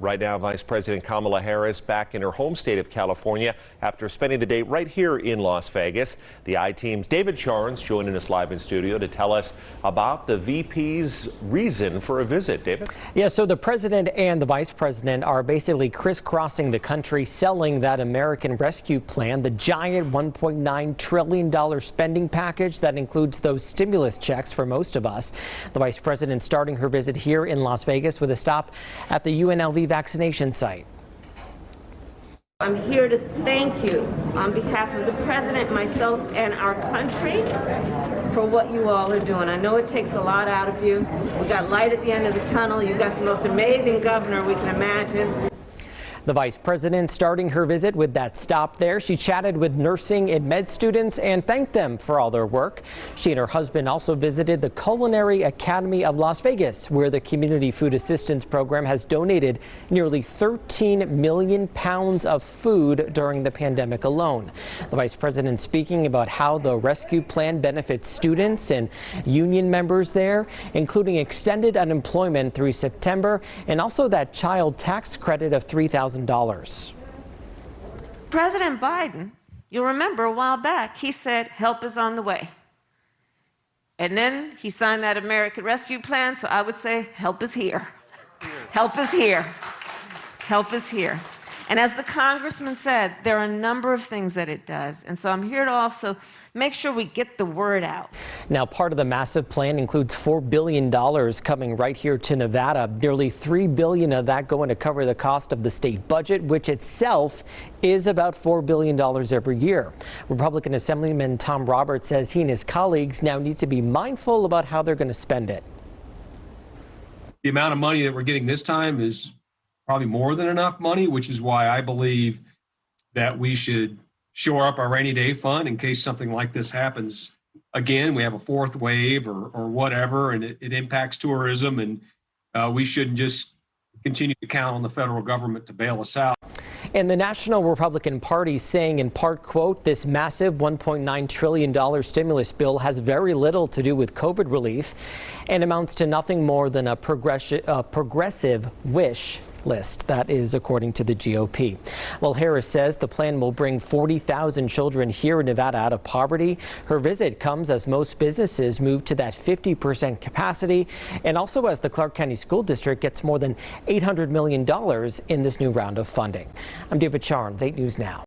Right now, Vice President Kamala Harris back in her home state of California after spending the day right here in Las Vegas. The I-Team's David Charnes joining us live in studio to tell us about the VP's reason for a visit. David? Yeah, so the president and the vice president are basically crisscrossing the country selling that American Rescue Plan, the giant $1.9 trillion spending package that includes those stimulus checks for most of us. The vice president starting her visit here in Las Vegas with a stop at the UNLV vaccination site. I'm here to thank you on behalf of the president, myself, and our country for what you all are doing. I know it takes a lot out of you. We got light at the end of the tunnel. You got the most amazing governor we can imagine. The vice president starting her visit with that stop there. She chatted with nursing and med students and thanked them for all their work. She and her husband also visited the Culinary Academy of Las Vegas, where the Community Food Assistance Program has donated nearly 13 million pounds of food during the pandemic alone. The vice president speaking about how the rescue plan benefits students and union members there, including extended unemployment through September and also that child tax credit of $3,000. President Biden, you'll remember a while back, he said help is on the way. And then he signed that American Rescue Plan, so I would say help is here. Help is here. Help is here. And as the congressman said, there are a number of things that it does. And so I'm here to also make sure we get the word out. Now, part of the massive plan includes $4 billion coming right here to Nevada. Nearly $3 billion of that going to cover the cost of the state budget, which itself is about $4 billion every year. Republican Assemblyman Tom Roberts says he and his colleagues now need to be mindful about how they're going to spend it. The amount of money that we're getting this time is probably more than enough money, which is why I believe that we should shore up our rainy day fund in case something like this happens again. We have a fourth wave or whatever, and it impacts tourism, and we shouldn't just continue to count on the federal government to bail us out. And the National Republican Party saying in part, quote, this massive $1.9 trillion stimulus bill has very little to do with COVID relief and amounts to nothing more than a progressive wish list. That is according to the GOP. Well, Harris says the plan will bring 40,000 children here in Nevada out of poverty. Her visit comes as most businesses move to that 50% capacity, and also as the Clark County School District gets more than $800 million in this new round of funding. I'm David Charnes, 8 News Now.